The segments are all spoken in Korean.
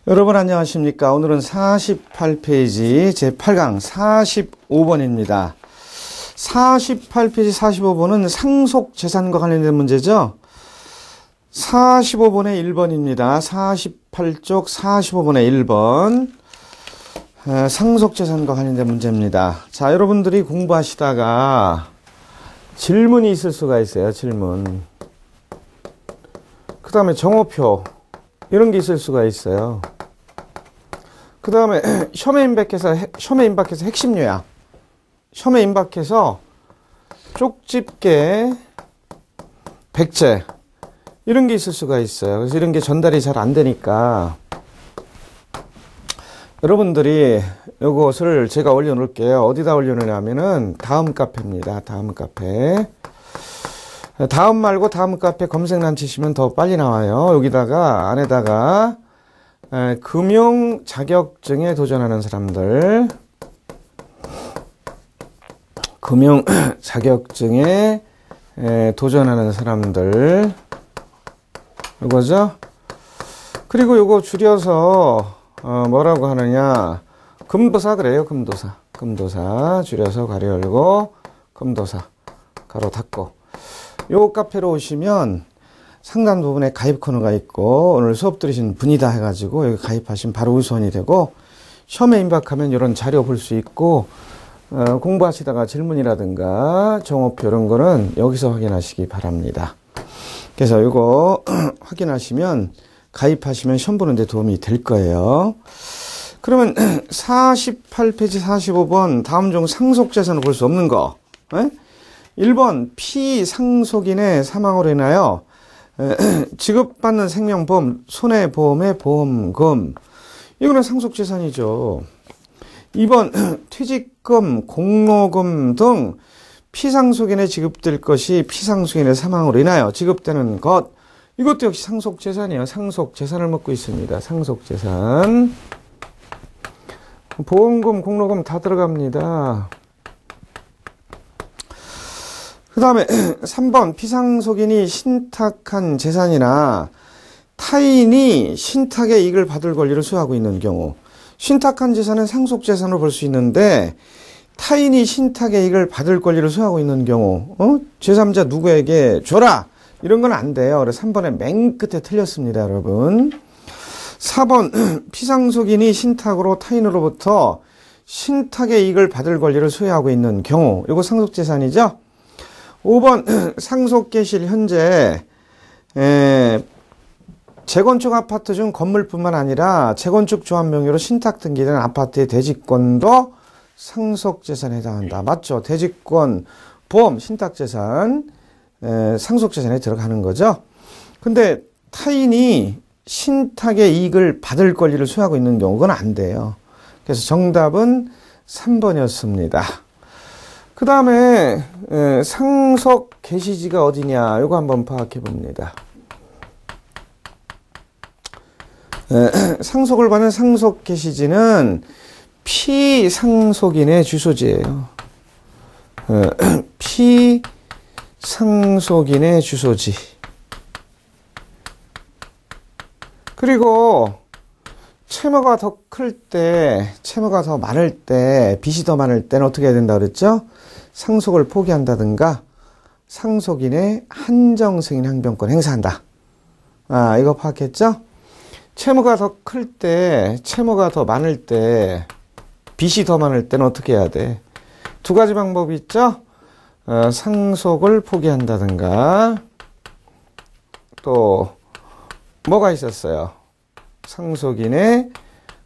여러분 안녕하십니까? 오늘은 48페이지 제8강 45번입니다. 48페이지 45번은 상속재산과 관련된 문제죠. 45번의 1번입니다. 48쪽 45번의 1번 상속재산과 관련된 문제입니다. 자, 여러분들이 공부하시다가 질문이 있을 수가 있어요. 질문. 그 다음에 정오표 이런 게 있을 수가 있어요. 그 다음에 시험에 임박해서 핵심 요약, 시험에 임박해서 쪽집게, 백제 이런 게 있을 수가 있어요. 그래서 이런 게 전달이 잘 안 되니까 여러분들이 이것을 제가 올려놓을게요. 어디다 올려놓냐면은 다음 카페입니다. 다음 카페. 다음 말고 다음 카페 검색란 치시면 더 빨리 나와요. 여기다가 안에다가 금융 자격증에 도전하는 사람들, 금융 자격증에 도전하는 사람들 이거죠. 그리고 요거 줄여서 뭐라고 하느냐, 금도사 그래요. 금도사 줄여서 가로 열고 금도사 가로 닫고. 요 카페로 오시면 상단 부분에 가입 코너가 있고 오늘 수업 들으신 분이다 해가지고 여기 가입하시면 바로 우선이 되고 시험에 임박하면 이런 자료 볼 수 있고 공부하시다가 질문이라든가 정오표 이런 거는 여기서 확인하시기 바랍니다. 그래서 이거 확인하시면 가입하시면 시험 보는 데 도움이 될 거예요. 그러면 48페이지 45번 다음 중 상속재산을 볼 수 없는 거. 1번 피상속인의 사망으로 인하여 지급받는 생명보험, 손해보험의 보험금. 이거는 상속재산이죠. 2번 퇴직금, 공로금 등 피상속인에 지급될 것이 피상속인의 사망으로 인하여 지급되는 것. 이것도 역시 상속재산이에요. 상속재산을 먹고 있습니다. 상속재산. 보험금, 공로금 다 들어갑니다. 그 다음에 3번 피상속인이 신탁한 재산이나 타인이 신탁의 이익을 받을 권리를 수여하고 있는 경우, 신탁한 재산은 상속재산으로 볼 수 있는데 타인이 신탁의 이익을 받을 권리를 수여하고 있는 경우 제3자 누구에게 줘라 이런 건 안 돼요. 그래서 3번에 맨 끝에 틀렸습니다. 여러분. 4번 피상속인이 신탁으로 타인으로부터 신탁의 이익을 받을 권리를 수여하고 있는 경우, 이거 상속재산이죠. 5번 상속계실 현재 재건축 아파트 중 건물뿐만 아니라 재건축 조합 명의로 신탁 등기된 아파트의 대지권도 상속재산에 해당한다. 맞죠? 대지권, 보험, 신탁재산 상속재산에 들어가는 거죠. 근데 타인이 신탁의 이익을 받을 권리를 수여하고 있는 경우는 안 돼요. 그래서 정답은 3번이었습니다. 그 다음에 상속 개시지가 어디냐, 이거 한번 파악해 봅니다. 상속을 받는 상속 개시지는 피상속인의 주소지예요. 피상속인의 주소지. 그리고 채무가 더 클 때, 채무가 더 많을 때, 빚이 더 많을 때는 어떻게 해야 된다 그랬죠? 상속을 포기한다든가 상속인의 한정승인 항변권 행사한다. 아, 이거 파악했죠? 채무가 더 클 때, 채무가 더 많을 때, 빚이 더 많을 때는 어떻게 해야 돼? 두 가지 방법이 있죠? 상속을 포기한다든가 또 뭐가 있었어요? 상속인의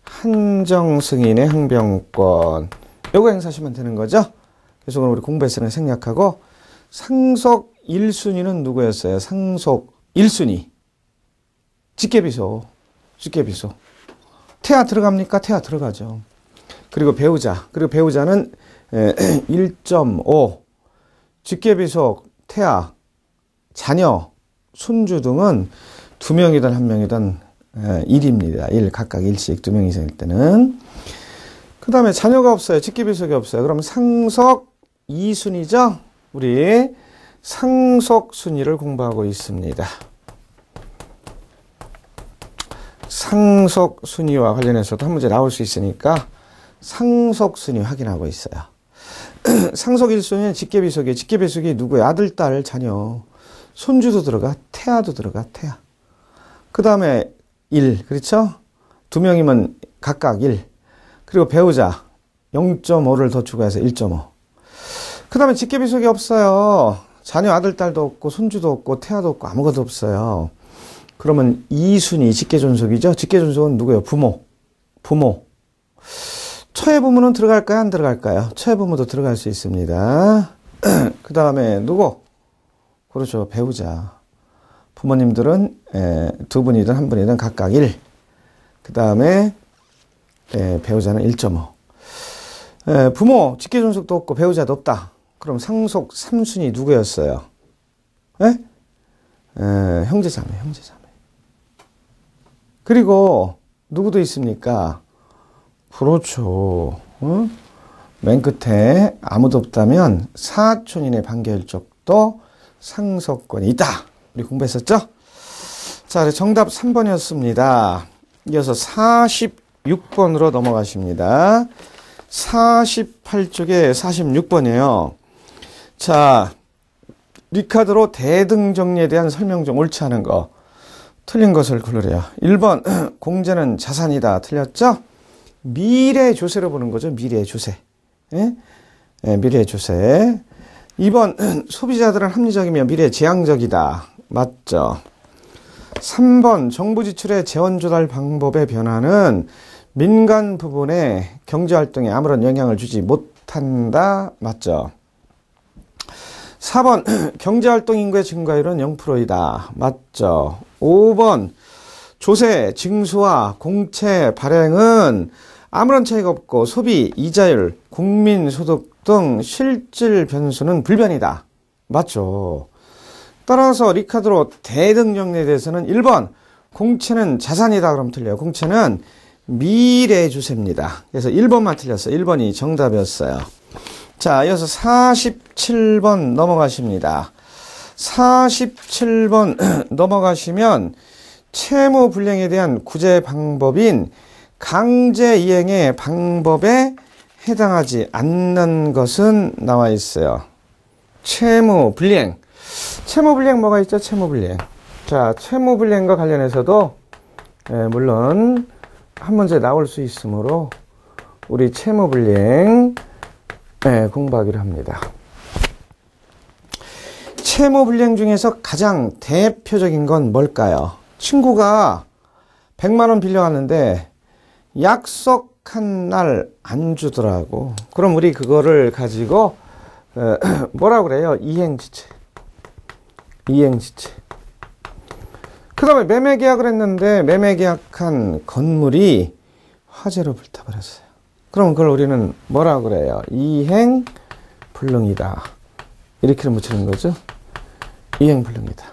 한정승인의 항변권. 요거 행사하시면 되는 거죠? 그래서 오늘 우리 공부했을 때 생략하고, 상속 1순위는 누구였어요? 상속 1순위. 직계비소. 태아 들어갑니까? 태아 들어가죠. 그리고 배우자. 그리고 배우자는 1.5. 직계비속, 태아, 자녀, 손주 등은 2명이든 1명이든 1입니다. 1, 각각 1씩 2명 이상일 때는. 그 다음에 자녀가 없어요. 직계비속이 없어요. 그럼 상속 2순위죠? 우리 상속 순위를 공부하고 있습니다. 상속순위와 관련해서도 한 문제 나올 수 있으니까 상속순위 확인하고 있어요. 상속 1순위는 직계비속이에요. 직계비속이 누구예요? 아들, 딸, 자녀. 손주도 들어가, 태아도 들어가, 태아. 그 다음에 1, 그렇죠? 두 명이면 각각 1. 그리고 배우자 0.5를 더 추가해서 1.5. 그 다음에 직계비속이 없어요. 자녀, 아들, 딸도 없고 손주도 없고 태아도 없고 아무것도 없어요. 그러면 2순위 직계존속이죠. 직계존속은 누구예요? 부모. 부모. 처해부모는 들어갈까요? 안 들어갈까요? 처해부모도 들어갈 수 있습니다. 그 다음에 누구? 그렇죠. 배우자. 부모님들은 두 분이든 한 분이든 각각 1. 그 다음에 배우자는 1.5. 부모, 직계존속도 없고 배우자도 없다. 그럼 상속 3순위 누구였어요? 형제자매, 형제자매. 그리고 누구도 있습니까? 그렇죠. 맨 끝에 아무도 없다면 사촌인의 반결적도 상속권이 있다. 우리 공부했었죠? 자, 정답 3번이었습니다. 이어서 46번으로 넘어가십니다. 48쪽에 46번이에요. 자, 리카드로 대등정리에 대한 설명 중 옳지 않은 거. 틀린 것을 고르래요. 1번, 공제는 자산이다. 틀렸죠? 미래 조세로 보는 거죠. 미래 조세. 미래 조세. 2번, 소비자들은 합리적이며 미래 지향적이다. 맞죠? 3번, 정부 지출의 재원 조달 방법의 변화는 민간 부분의 경제활동에 아무런 영향을 주지 못한다. 맞죠? 4번, 경제활동 인구의 증가율은 0%이다. 맞죠? 5번, 조세, 징수와 공채 발행은 아무런 차이가 없고 소비, 이자율, 국민소득 등 실질 변수는 불변이다. 맞죠? 따라서 리카드로 대등정리에 대해서는 1번, 공채는 자산이다. 그럼 틀려요. 공채는 미래주세입니다. 그래서 1번만 틀렸어요. 1번이 정답이었어요. 자, 이어서 47번 넘어가십니다. 47번 넘어가시면 채무불이행에 대한 구제 방법인 강제이행의 방법에 해당하지 않는 것은 나와 있어요. 채무불이행. 채무불이행 뭐가 있죠? 채무불이행. 자, 채무불이행과 관련해서도 물론 한 문제 나올 수 있으므로 우리 채무불이행 공부하기로 합니다. 채무불이행 중에서 가장 대표적인 건 뭘까요? 친구가 100만 원 빌려왔는데 약속한 날 안 주더라고. 그럼 우리 그거를 가지고 뭐라고 그래요? 이행지체. 이행지체. 그 다음에 매매계약을 했는데 매매계약한 건물이 화재로 불타버렸어요. 그럼 그걸 우리는 뭐라고 그래요? 이행불능이다. 이렇게 붙이는 거죠. 이행불능이다.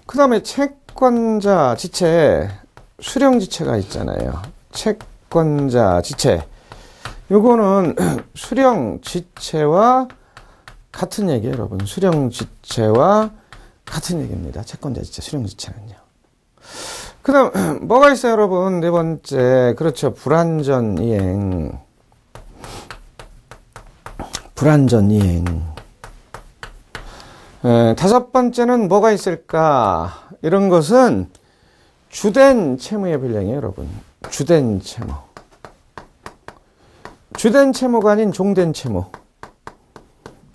그 다음에 채권자 지체, 수령지체가 있잖아요. 채권자 지체. 요거는 수령지체와 같은 얘기예요, 여러분. 수령지체와 같은 얘기입니다. 채권자 지체, 수령지체는요. 그 다음 뭐가 있어요, 여러분? 네 번째, 그렇죠. 불완전이행. 불완전이행. 다섯 번째는 뭐가 있을까? 이런 것은 주된 채무의 불이행이에요, 여러분. 주된 채무. 주된 채무가 아닌 종된 채무.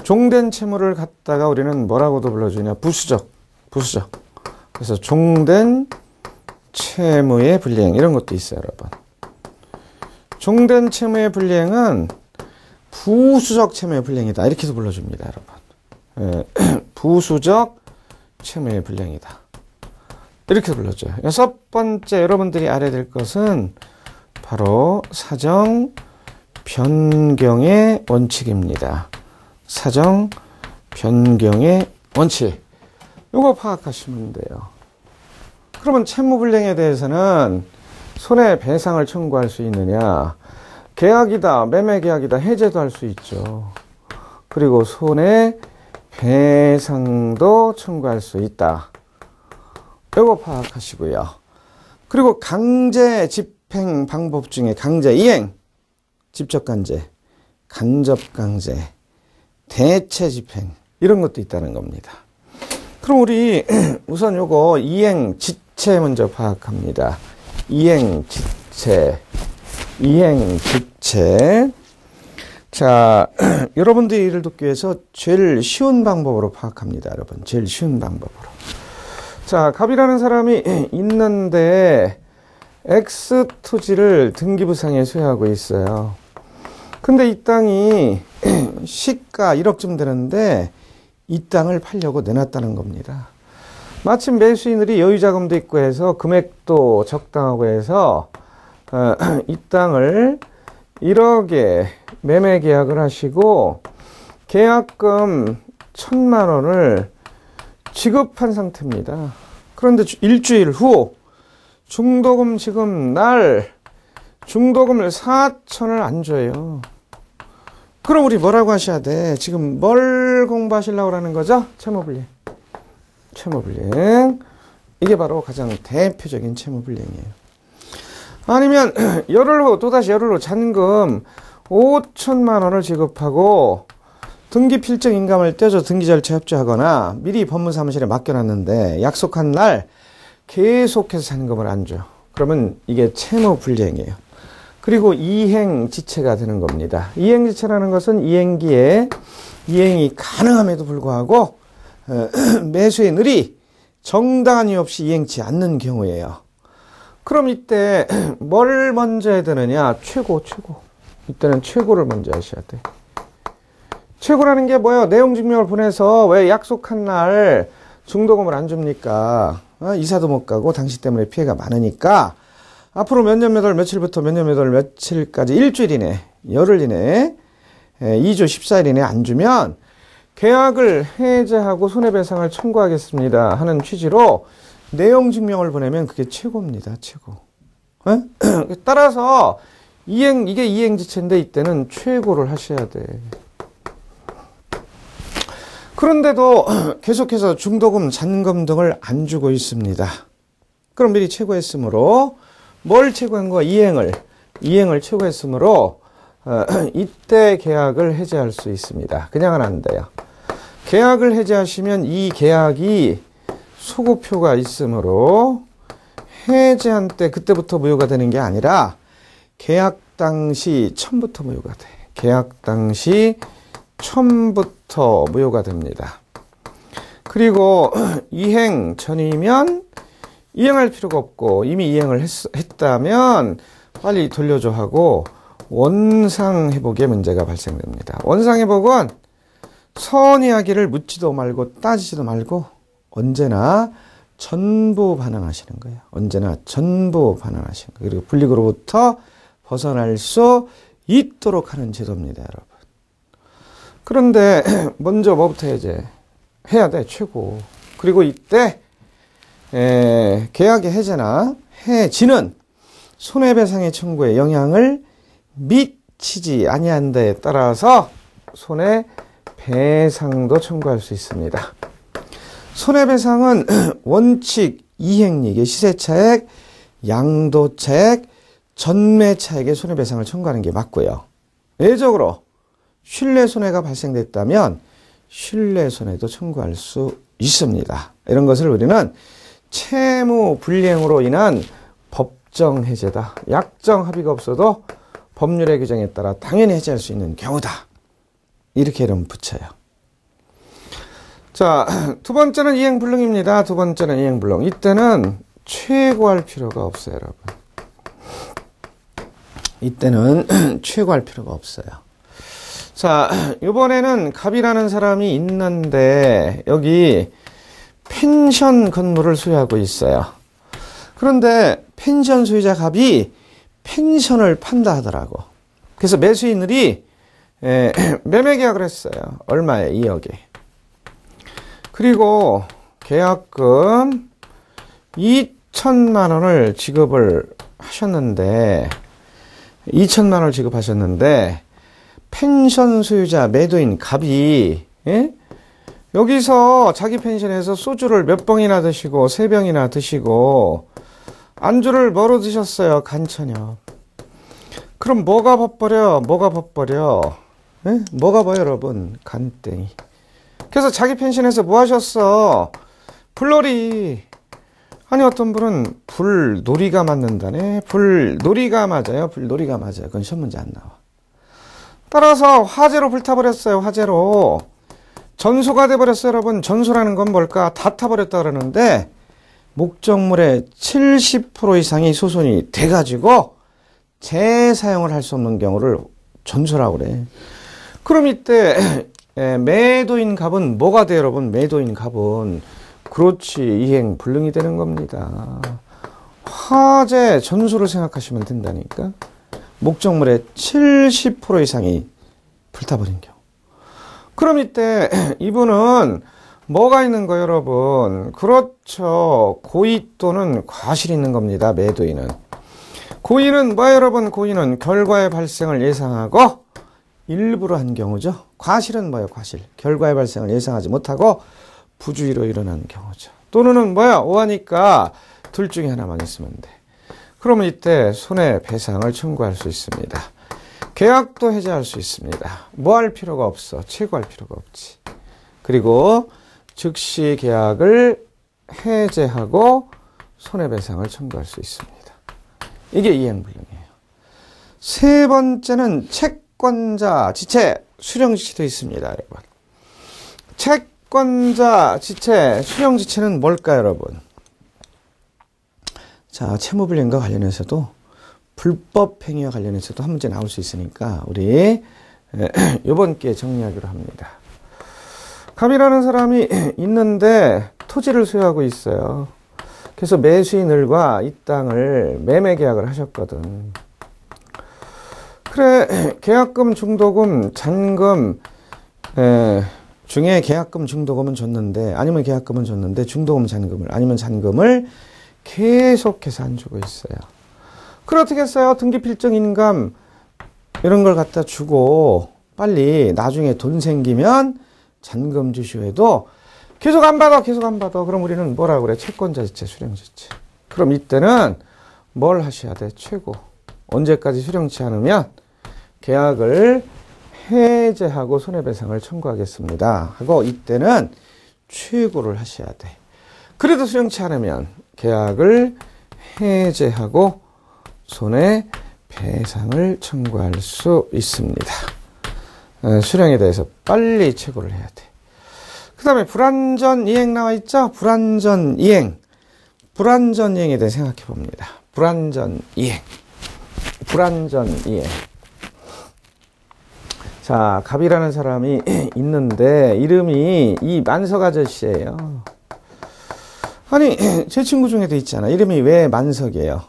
종된 채무를 갖다가 우리는 뭐라고도 불러주냐? 부수적. 부수적. 그래서 종된 채무의 불이행. 이런 것도 있어요, 여러분. 종된 채무의 불이행은 부수적 채무의 불이행이다. 이렇게도 불러줍니다, 여러분. 부수적 채무의 불이행이다. 이렇게 불러줘요. 여섯 번째 여러분들이 알아야 될 것은 바로 사정 변경의 원칙입니다. 사정 변경의 원칙. 이거 파악하시면 돼요. 그러면 채무불이행에 대해서는 손해배상을 청구할 수 있느냐? 계약이다, 매매계약이다, 해제도 할 수 있죠. 그리고 손해배상도 청구할 수 있다. 이거 파악하시고요. 그리고 강제 집행 방법 중에 강제 이행, 직접 강제, 간접 강제, 대체 집행 이런 것도 있다는 겁니다. 그럼 우리 우선 요거 이행 지체 먼저 파악합니다. 이행 지체. 자, 여러분들이 이를 돕기 위해서 제일 쉬운 방법으로 파악합니다. 여러분, 제일 쉬운 방법으로. 자, 갑이라는 사람이 있는데 X 토지를 등기부상에 소유하고 있어요. 근데 이 땅이 시가 1억쯤 되는데 이 땅을 팔려고 내놨다는 겁니다. 마침 매수인들이 여유자금도 있고 해서 금액도 적당하고 해서 이 땅을 1억에 매매 계약을 하시고 계약금 1,000만 원을 지급한 상태입니다. 그런데 일주일 후 중도금 지급 날 중도금을 4천을 안 줘요. 그럼 우리 뭐라고 하셔야 돼? 지금 뭘 공부하시려고 하는 거죠? 채무불이행. 채무불이행. 이게 바로 가장 대표적인 채무불이행이에요. 아니면 열흘 후, 또다시 열흘 후 잔금 5천만 원을 지급하고 등기 필적 인감을 떼줘 등기 절차 협조하거나 미리 법무사무실에 맡겨놨는데 약속한 날 계속해서 잔금을 안 줘. 그러면 이게 채무불이행이에요. 그리고 이행지체가 되는 겁니다. 이행지체라는 것은 이행기에 이행이 가능함에도 불구하고 매수인들이 정당한 이유 없이 이행치 않는 경우예요. 그럼 이때 뭘 먼저 해야 되느냐? 최고. 이때는 최고를 먼저 하셔야 돼. 최고라는 게 뭐예요? 내용 증명을 보내서 왜 약속한 날 중도금을 안 줍니까? 이사도 못 가고 당신 때문에 피해가 많으니까 앞으로 몇 년 몇 월 며칠부터 몇 년 몇 월 며칠까지 일주일 이내, 열흘 이내, 2주 14일 이내 안 주면 계약을 해제하고 손해배상을 청구하겠습니다 하는 취지로 내용 증명을 보내면 그게 최고입니다. 최고. 따라서 이게 이행지체인데 이때는 최고를 하셔야 돼. 그런데도 계속해서 중도금, 잔금 등을 안 주고 있습니다. 그럼 미리 최고했으므로 뭘 최고한 거야? 이행을 최고했으므로 이때 계약을 해제할 수 있습니다. 그냥은 안 돼요. 계약을 해제하시면 이 계약이 소급표가 있으므로 해제한 때 그때부터 무효가 되는 게 아니라 계약 당시 처음부터 무효가 돼. 계약 당시 처음부터 무효가 됩니다. 그리고 이행 전이면 이행할 필요가 없고 이미 이행을 했다면 빨리 돌려줘 하고 원상회복의 문제가 발생됩니다. 원상회복은 선이야기를 묻지도 말고 따지지도 말고 언제나 전부 반환하시는 거예요. 언제나 전부 반환하시는 거예요. 그리고 불이익으로부터 벗어날 수 있도록 하는 제도입니다, 여러분. 그런데 먼저 뭐부터 해야 돼? 최고. 그리고 이때 계약의 해제나 해지는 손해배상의 청구에 영향을 미치지 아니한 데에 따라서 손해배상도 청구할 수 있습니다. 손해배상은 원칙 이행리익의 시세차액, 양도차액, 전매차액의 손해배상을 청구하는 게 맞고요. 예적으로 신뢰손해가 발생됐다면 신뢰손해도 청구할 수 있습니다. 이런 것을 우리는 채무불이행으로 인한 법정해제다. 약정 합의가 없어도 법률의 규정에 따라 당연히 해제할 수 있는 경우다. 이렇게 이름 붙여요. 자, 두 번째는 이행불능입니다. 두 번째는 이행불능. 이때는 최고할 필요가 없어요, 여러분. 이때는 최고할 필요가 없어요. 자, 이번에는 갑이라는 사람이 있는데 여기 펜션 건물을 소유하고 있어요. 그런데 펜션 소유자 갑이 펜션을 판다 하더라고. 그래서 매수인들이 매매 계약을 했어요. 얼마에? 2억에. 그리고 계약금 2천만 원을 지급을 하셨는데 2천만 원을 지급하셨는데 펜션 소유자 매도인 갑이 여기서 자기 펜션에서 소주를 몇 병이나 드시고 3병이나 드시고 안주를 뭐로 드셨어요? 간천엽. 그럼 뭐가 벗버려? 뭐가 벗버려? 네? 뭐가 봐요, 여러분? 간땡이. 그래서 자기 펜션에서 뭐 하셨어? 불놀이. 아니, 어떤 분은 불놀이가 맞는다네. 불놀이가 맞아요. 불놀이가 맞아요. 그건 시험 문제 안 나와. 따라서 화재로 불타버렸어요. 화재로. 전소가 돼버렸어요. 여러분, 전소라는 건 뭘까? 다 타버렸다 그러는데 목적물의 70% 이상이 소손이 돼가지고 재사용을 할 수 없는 경우를 전소라고 그래. 그럼 이때 매도인 갑은 뭐가 돼요, 여러분? 매도인 갑은 그렇지, 이행불능이 되는 겁니다. 화재 전소를 생각하시면 된다니까. 목적물의 70% 이상이 불타버린 경우. 그럼 이때 이분은 뭐가 있는 거예요, 여러분? 그렇죠. 고의 또는 과실이 있는 겁니다. 매도인은. 고의는 뭐예요, 여러분? 고의는 결과의 발생을 예상하고 일부러 한 경우죠. 과실은 뭐예요? 과실. 결과의 발생을 예상하지 못하고 부주의로 일어나는 경우죠. 또는 뭐야? 오하니까 둘 중에 하나만 있으면 돼. 그러면 이때 손해배상을 청구할 수 있습니다. 계약도 해제할 수 있습니다. 뭐 할 필요가 없어. 최고할 필요가 없지. 그리고 즉시 계약을 해제하고 손해배상을 청구할 수 있습니다. 이게 이행불능이에요. 세 번째는 채권자 지체 수령지체도 있습니다, 여러분. 채권자 지체 수령지체는 뭘까요, 여러분? 자, 채무불이행과 관련해서도 불법 행위와 관련해서도 한 문제 나올 수 있으니까 우리 이번 기회에 정리하기로 합니다. 갑이라는 사람이 있는데 토지를 소유하고 있어요. 그래서 매수인들과 이 땅을 매매 계약을 하셨거든. 그래, 계약금, 중도금, 잔금 중에 계약금, 중도금은 줬는데, 아니면 계약금은 줬는데 중도금, 잔금을, 아니면 잔금을 계속해서 안 주고 있어요. 그럼 어떻게 했어요? 등기필적 인감 이런 걸 갖다 주고 빨리 나중에 돈 생기면 잔금 주시오 해도 계속 안 받아. 그럼 우리는 뭐라고 그래? 채권자 지체, 수령지체. 그럼 이때는 뭘 하셔야 돼? 최고. 언제까지 수령치 않으면 계약을 해제하고 손해배상을 청구하겠습니다 하고 이때는 최고를 하셔야 돼. 그래도 수령치 않으면 계약을 해제하고 손해배상을 청구할 수 있습니다. 수령에 대해서 빨리 최고를 해야 돼. 그 다음에 불완전 이행 나와 있죠? 불완전 이행에 대해 생각해 봅니다. 불완전 이행. 자, 갑이라는 사람이 있는데 이름이 이 만석 아저씨예요. 아니, 제 친구 중에도 있잖아. 이름이 왜 만석이에요?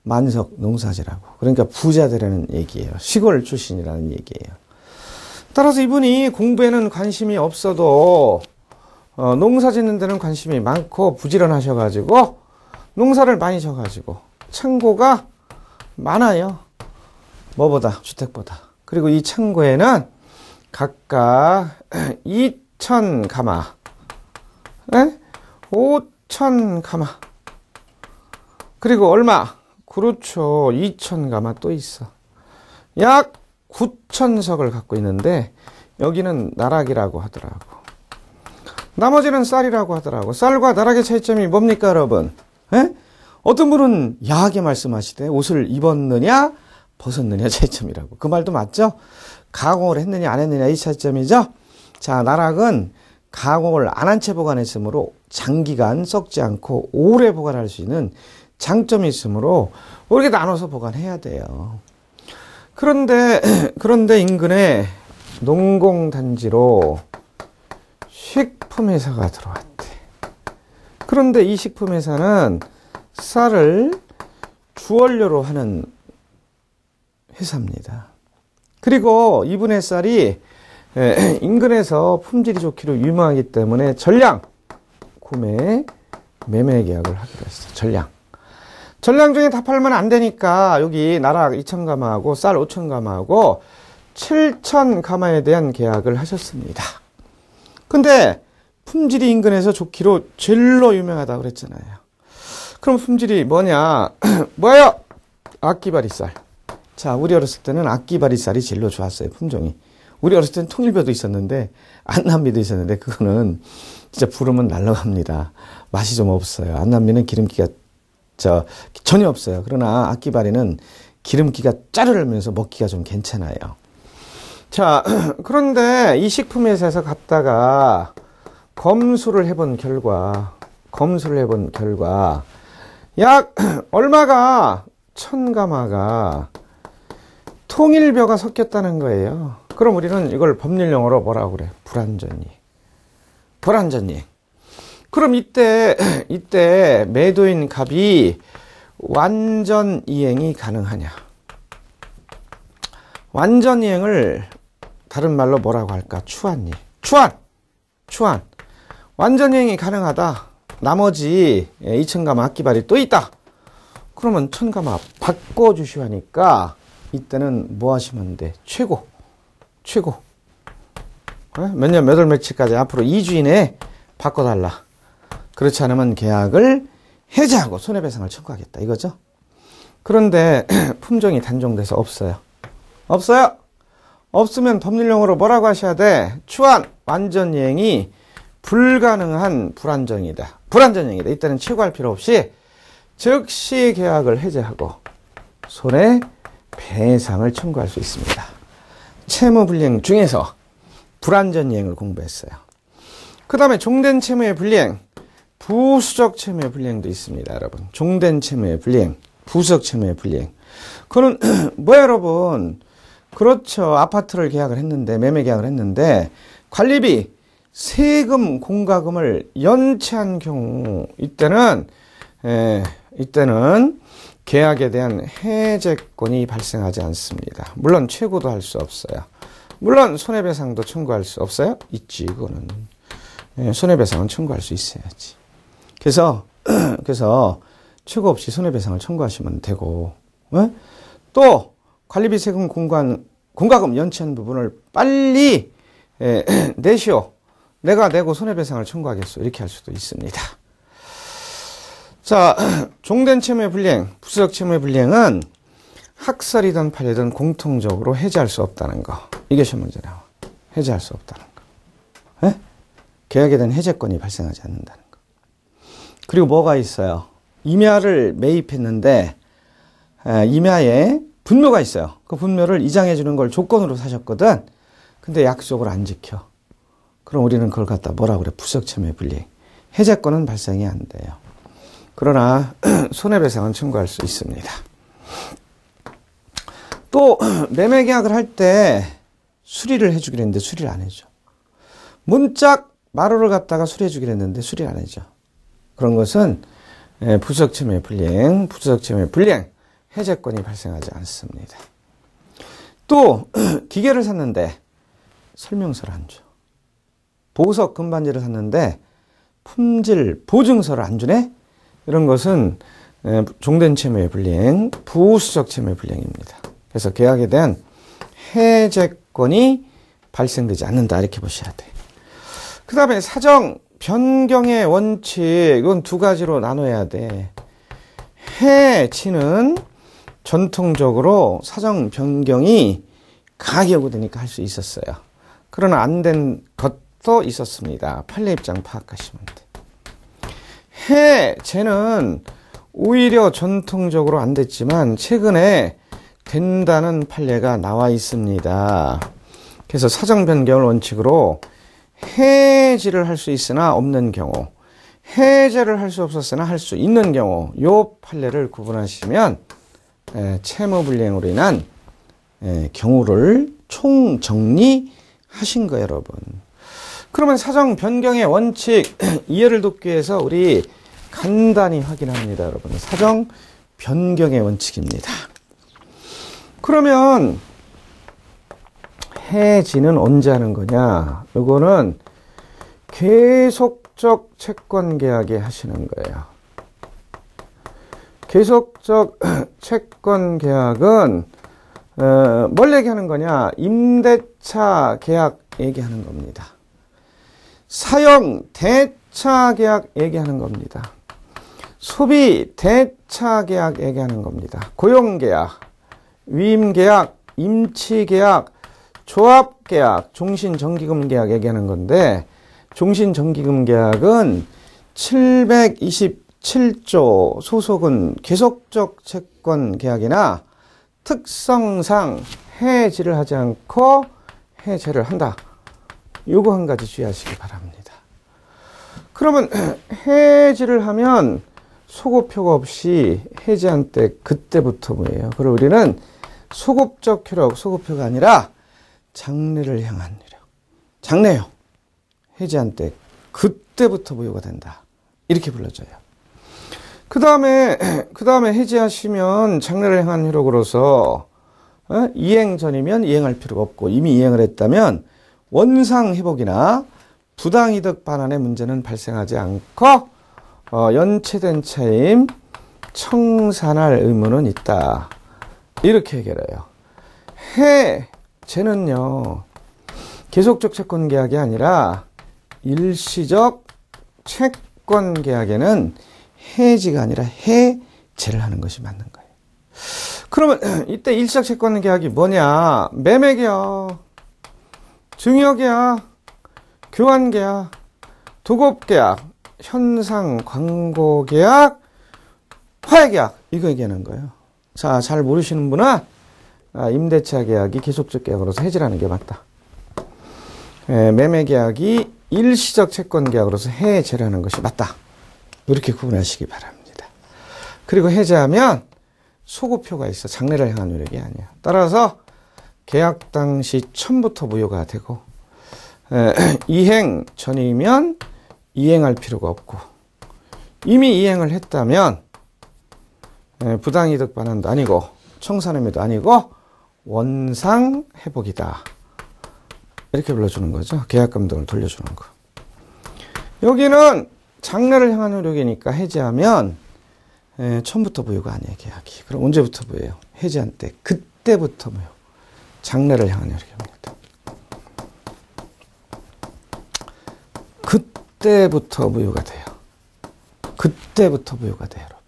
만석 농사지라고. 그러니까 부자 되라는 얘기예요. 시골 출신이라는 얘기예요. 따라서 이분이 공부에는 관심이 없어도 농사 짓는 데는 관심이 많고 부지런하셔가지고 농사를 많이 져가지고 창고가 많아요. 뭐보다? 주택보다. 그리고 이 창고에는 각각 2,000가마, 5,000가마, 그리고 얼마? 그렇죠. 2,000가마 또 있어. 약 9,000석을 갖고 있는데 여기는 나락이라고 하더라고. 나머지는 쌀이라고 하더라고. 쌀과 나락의 차이점이 뭡니까, 여러분? 어떤 분은 야하게 말씀하시대. 옷을 입었느냐 벗었느냐 차이점이라고. 그 말도 맞죠? 가공을 했느냐 안 했느냐 이 차이점이죠. 자, 나락은 가공을 안 한 채 보관했으므로 장기간 썩지 않고 오래 보관할 수 있는 장점이 있으므로 이렇게 나눠서 보관해야 돼요. 그런데 인근에 농공단지로 식품회사가 들어왔대. 그런데 이 식품회사는 쌀을 주원료로 하는 회사입니다. 그리고 이분의 쌀이 인근에서 품질이 좋기로 유명하기 때문에 전량 구매 매매 계약을 하기로 했어요. 전량 중에 다 팔면 안 되니까 여기 나락 2,000가마하고 쌀 5,000가마하고 7,000가마에 대한 계약을 하셨습니다. 근데 품질이 인근에서 좋기로 제일로 유명하다고 그랬잖아요. 그럼 품질이 뭐냐? 뭐예요? 악기바리쌀. 자, 우리 어렸을 때는 악기바리쌀이 제일로 좋았어요, 품종이. 우리 어렸을 때는 통일벼도 있었는데, 안남미도 있었는데, 그거는 진짜 부르면 날아갑니다. 맛이 좀 없어요. 안남미는 기름기가 전혀 없어요. 그러나 악기바리는 기름기가 짜르르면서 먹기가 좀 괜찮아요. 자, 그런데 이 식품회사에서 갖다가 검수를 해본 결과, 약 얼마가 1000가마가 통일벼가 섞였다는 거예요. 그럼 우리는 이걸 법률용어로 뭐라고 그래? 불완전이행. 그럼 이때 매도인 갑이 완전이행이 가능하냐? 완전이행을 다른 말로 뭐라고 할까? 추한. 완전이행이 가능하다. 나머지 2000가마 악기발이 또 있다. 그러면 1000가마 바꿔주시오 하니까 이때는 뭐 하시면 돼? 최고. 몇 년 몇 월 며칠까지 앞으로 2주 이내에 바꿔달라. 그렇지 않으면 계약을 해지하고 손해배상을 청구하겠다 이거죠. 그런데 품종이 단종돼서 없어요. 없으면 법률용어로 뭐라고 하셔야 돼? 추한 완전이행이 불가능한 불완전이다. 이때는 최고할 필요 없이 즉시 계약을 해제하고 손해배상을 청구할 수 있습니다. 채무불이행 중에서 불완전이행을 공부했어요. 그 다음에 종된 채무의 불이행, 부수적 채무의 불이행도 있습니다, 여러분. 종된 채무의 불이행, 부수적 채무의 불이행. 그거는 뭐야, 여러분? 그렇죠. 아파트를 계약을 했는데, 매매 계약을 했는데, 관리비, 세금, 공과금을 연체한 경우, 이때는 계약에 대한 해제권이 발생하지 않습니다. 물론 최고도 할 수 없어요. 물론 손해배상도 청구할 수 없어요? 있지, 그거는. 손해배상은 청구할 수 있어야지. 그래서 최고 없이 손해배상을 청구하시면 되고, 또 관리비, 세금, 공과금 연체한 부분을 빨리 내시오. 내가 내고 손해배상을 청구하겠소. 이렇게 할 수도 있습니다. 자, 종된 채무의 불이행, 부수적 채무의 불이행은 학설이든 판례든 공통적으로 해제할 수 없다는 거. 이게 시험 문제 나와. 해제할 수 없다는 거. 계약에 대한 해제권이 발생하지 않는다는 거. 그리고 뭐가 있어요? 임야를 매입했는데 임야에 분묘가 있어요. 그 분묘를 이장해 주는 걸 조건으로 사셨거든. 근데 약속을 안 지켜. 그럼 우리는 그걸 갖다 뭐라 그래? 부수적 채무의 불이행. 해제권은 발생이 안 돼요. 그러나 손해배상은 청구할 수 있습니다. 또 매매 계약을 할 때 수리를 해주기로 했는데 수리를 안 해줘. 문짝 마루를 갖다가 수리해 주기로 했는데 수리를 안 해줘. 그런 것은 부수적 채무의 불이행, 해제권이 발생하지 않습니다. 또 기계를 샀는데 설명서를 안 줘. 보석 금반지를 샀는데 품질 보증서를 안 주네? 이런 것은 종된 채무의 불이행, 부수적 채무의 불이행입니다. 그래서 계약에 대한 해제권이 발생되지 않는다 이렇게 보셔야 돼. 그 다음에 사정 변경의 원칙, 이건 두 가지로 나눠야 돼. 해지는 전통적으로 사정 변경이 강하게 요구되니까 할 수 있었어요. 그러나 안 된 것도 있었습니다. 판례 입장 파악하시면 돼. 해제는 오히려 전통적으로 안 됐지만 최근에 된다는 판례가 나와 있습니다. 그래서 사정 변경을 원칙으로 해지를 할 수 있으나 없는 경우, 해제를 할 수 없었으나 할 수 있는 경우, 요 판례를 구분하시면 채무불이행으로 인한 경우를 총정리하신 거예요, 여러분. 그러면 사정 변경의 원칙 이해를 돕기 위해서 우리 간단히 확인합니다, 여러분. 사정 변경의 원칙입니다. 그러면 해지는 언제 하는 거냐? 이거는 계속적 채권 계약에 하시는 거예요. 계속적 채권 계약은 뭘 얘기하는 거냐? 임대차 계약 얘기하는 겁니다. 사용 대차 계약 얘기하는 겁니다. 소비 대차 계약 얘기하는 겁니다. 고용 계약, 위임 계약, 임치 계약, 조합 계약, 종신 정기금 계약 얘기하는 건데, 종신 정기금 계약은 727조 소속은 계속적 채권 계약이나 특성상 해지를 하지 않고 해제를 한다. 요거 한 가지 주의하시기 바랍니다. 그러면 해지를 하면 소급효과 없이 해지한 때 그때부터 뭐예요? 그럼 우리는 소급적 효력, 소급효가 아니라 장래를 향한 효력. 장래요. 해지한 때 그때부터 무효가 된다. 이렇게 불러줘요. 그 다음에 해지하시면 장래를 향한 효력으로서 이행 전이면 이행할 필요가 없고 이미 이행을 했다면 원상 회복이나 부당이득 반환의 문제는 발생하지 않고 연체된 차임 청산할 의무는 있다. 이렇게 해결해요. 해제는요. 계속적 채권 계약이 아니라 일시적 채권 계약에는 해지가 아니라 해제를 하는 것이 맞는 거예요. 그러면 이때 일시적 채권 계약이 뭐냐? 매매 계약, 증여 계약, 교환 계약, 도급 계약, 현상 광고 계약, 화해 계약 이거 얘기하는 거예요. 자, 잘 모르시는 분은 임대차 계약이 계속적 계약으로서 해지라는 게 맞다. 매매 계약이 일시적 채권 계약으로서 해제라는 것이 맞다. 이렇게 구분하시기 바랍니다. 그리고 해제하면 소급효가 있어. 장래를 향한 효력이 아니야. 따라서 계약 당시 처음부터 무효가 되고 이행 전이면 이행할 필요가 없고 이미 이행을 했다면 부당이득 반환도 아니고 청산의무도 아니고 원상 회복이다. 이렇게 불러주는 거죠. 계약 감독을 돌려주는 거. 여기는 장래를 향한 효력이니까 해지하면 처음부터 무효가 아니에요. 계약이. 그럼 언제부터 무효예요? 해지한 때. 그때부터 무효. 장래를 향한 효력입니다. 그때부터 무효가 돼요. 그때부터 무효가 돼요, 여러분.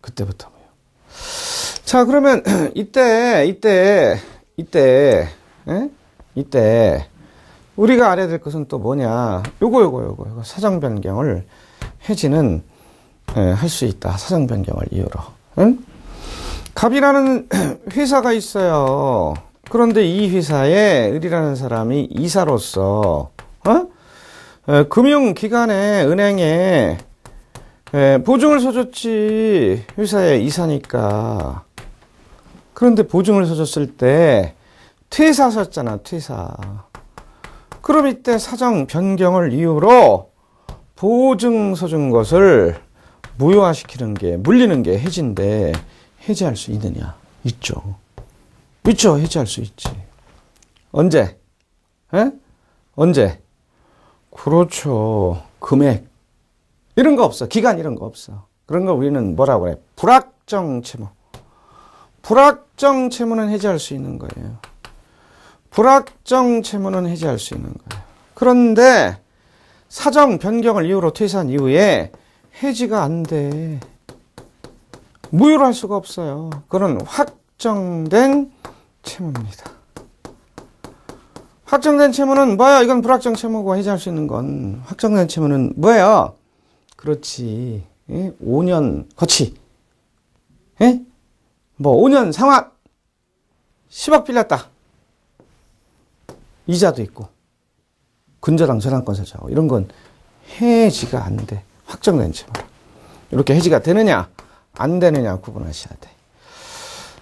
그때부터 무효. 자, 그러면 이때 우리가 알아야 될 것은 또 뭐냐? 요거 사정 변경을 해지는 할 수 있다. 사정 변경을 이유로. 응? 갑이라는 회사가 있어요. 그런데 이 회사에 을이라는 사람이 이사로서 금융기관에 은행에 보증을 서줬지. 회사에 이사니까. 그런데 보증을 서줬을 때 퇴사하셨잖아. 퇴사. 그럼 이때 사정 변경을 이유로 보증 서준 것을 무효화시키는 게, 물리는 게 해지인데 해지할 수 있느냐? 있죠. 해지할 수 있지. 언제? 언제? 그렇죠. 금액. 이런 거 없어. 기간 이런 거 없어. 그런 거 우리는 뭐라고 그래? 불확정 채무. 불확정 채무는 해지할 수 있는 거예요. 불확정 채무는 해지할 수 있는 거예요. 그런데 사정 변경을 이유로 퇴사한 이후에 해지가 안 돼. 무효로 할 수가 없어요. 그건 확정된 채무입니다. 확정된 채무는 뭐야? 이건 불확정 채무고 해지할 수 있는 건. 확정된 채무는 뭐예요? 그렇지. 5년 거치. 5년 상환. 10억 빌렸다. 이자도 있고. 근저당 저당권 설정하고. 이런 건 해지가 안 돼. 확정된 채무. 이렇게 해지가 되느냐 안 되느냐 구분하셔야 돼.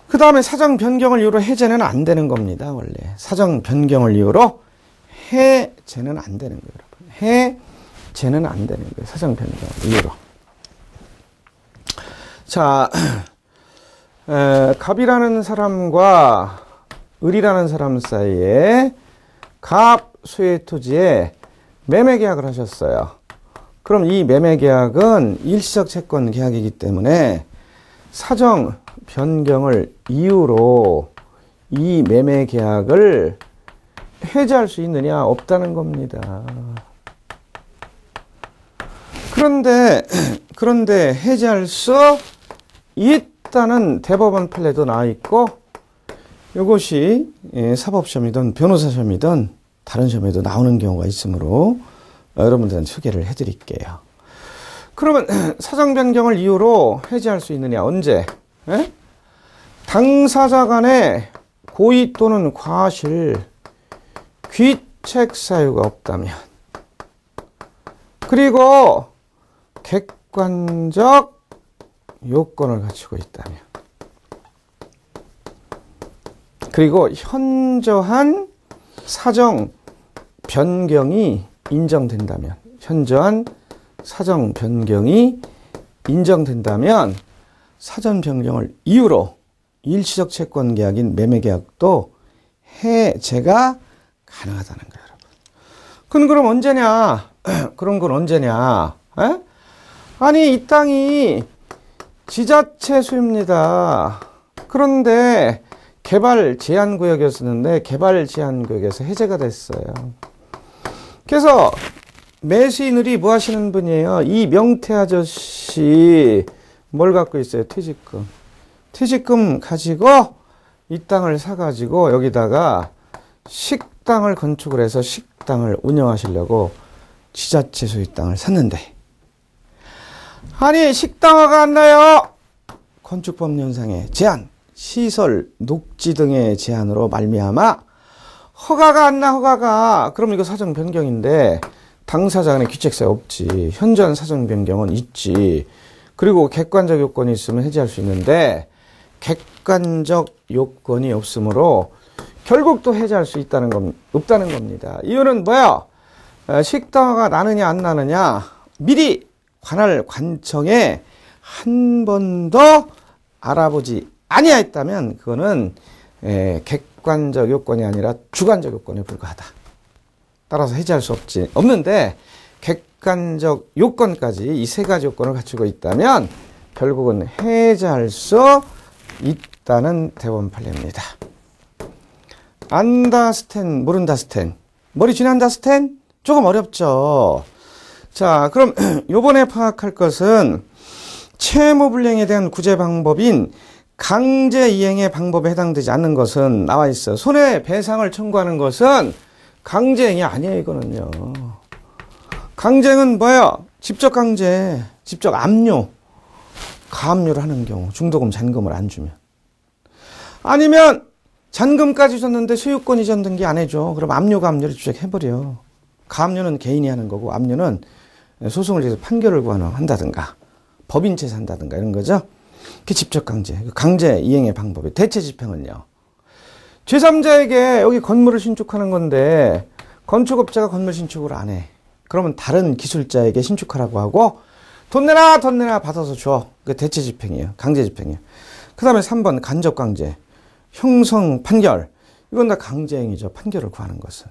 그 다음에 사정 변경을 이유로 해제는 안 되는 겁니다. 원래 사정 변경을 이유로 해제는 안 되는 거예요. 여러분. 해제는 안 되는 거예요. 사정 변경을 이유로. 자, 갑이라는 사람과 을이라는 사람 사이에 갑 소유의 토지에 매매 계약을 하셨어요. 그럼 이 매매 계약은 일시적 채권 계약이기 때문에 사정 변경을 이유로 이 매매 계약을 해지할 수 있느냐? 없다는 겁니다. 그런데 해제할 수 있다는 대법원 판례도 나와 있고, 이것이 사법시험이든 변호사 시험이든 다른 시험에도 나오는 경우가 있으므로 여러분들한테 소개를 해드릴게요. 그러면 사정 변경을 이유로 해제할 수 있느냐? 언제? 에? 당사자 간에 고의 또는 과실, 귀책 사유가 없다면, 그리고 객관적 요건을 갖추고 있다면, 그리고 현저한 사정 변경이 인정된다면, 현저한 사정 변경이 인정된다면 사전 변경을 이유로 일시적 채권 계약인 매매 계약도 해제가 가능하다는 거예요, 여러분. 그럼 언제냐? 그런 건 언제냐? 에? 아니, 이 땅이 지자체 소유입니다. 그런데 개발 제한 구역이었는데 개발 제한 구역에서 해제가 됐어요. 그래서 매수인들이 뭐 하시는 분이에요? 이 명태 아저씨 뭘 갖고 있어요? 퇴직금. 퇴직금 가지고 이 땅을 사가지고 여기다가 식당을 건축을 해서 식당을 운영하시려고 지자체 소유 땅을 샀는데, 아니 식당화가 안 나요. 건축법령상의 제한, 시설, 녹지 등의 제한으로 말미암아 허가가 안 나. 허가가. 그럼 이거 사정 변경인데 당사자 간에 귀책사유 없지. 현저한 사정 변경은 있지. 그리고 객관적 요건이 있으면 해제할 수 있는데 객관적 요건이 없으므로 결국 또 해제할 수 없다는 겁니다. 이유는 뭐야? 식당화가 나느냐 안 나느냐 미리 관할 관청에 한 번도 알아보지 아니하였다면 그거는 객관적 요건이 아니라 주관적 요건에 불과하다. 따라서 해제할 수 없는데 객관적 요건까지 이 세 가지 요건을 갖추고 있다면 결국은 해제할 수 있다는 대법원 판례입니다. 안다 스탠, 모른다 스탠. 머리 지난다 스탠? 조금 어렵죠. 자, 그럼 요번에 파악할 것은 채무불이행에 대한 구제 방법인 강제이행의 방법에 해당되지 않는 것은 나와 있어요. 손해배상을 청구하는 것은 강제행위 아니에요, 이거는요. 강제행은 뭐예요? 직접 강제, 직접 압류, 가압류를 하는 경우, 중도금, 잔금을 안 주면. 아니면 잔금까지 줬는데 소유권 이전 등기 안 해줘. 그럼 압류, 가압류를 주택해버려. 가압류는 개인이 하는 거고, 압류는 소송을 해서 판결을 구한다든가, 법인채 산다든가 이런 거죠. 그게 직접 강제, 강제 이행의 방법이에요. 대체 집행은요. 제3자에게 여기 건물을 신축하는 건데 건축업자가 건물 신축을 안 해. 그러면 다른 기술자에게 신축하라고 하고 돈 내놔 받아서 줘. 그게 대체 집행이에요. 강제 집행이에요. 그 다음에 3번 간접 강제, 형성 판결. 이건 다 강제행위죠. 판결을 구하는 것은.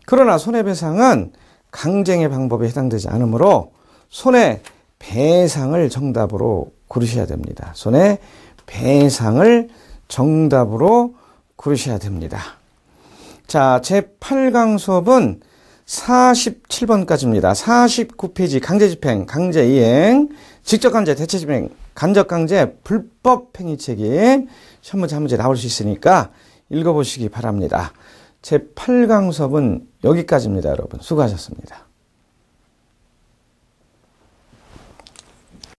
그러나 손해배상은 강제행위 방법에 해당되지 않으므로 손해배상을 정답으로 고르셔야 됩니다. 손해배상을 정답으로 고르셔야 됩니다. 자, 제8강 수업은 47번까지입니다. 49페이지 강제집행, 강제이행, 직접강제, 대체집행, 간접강제, 불법행위 책임 시험 문제 나올 수 있으니까 읽어보시기 바랍니다. 제8강 수업은 여기까지입니다. 여러분 수고하셨습니다.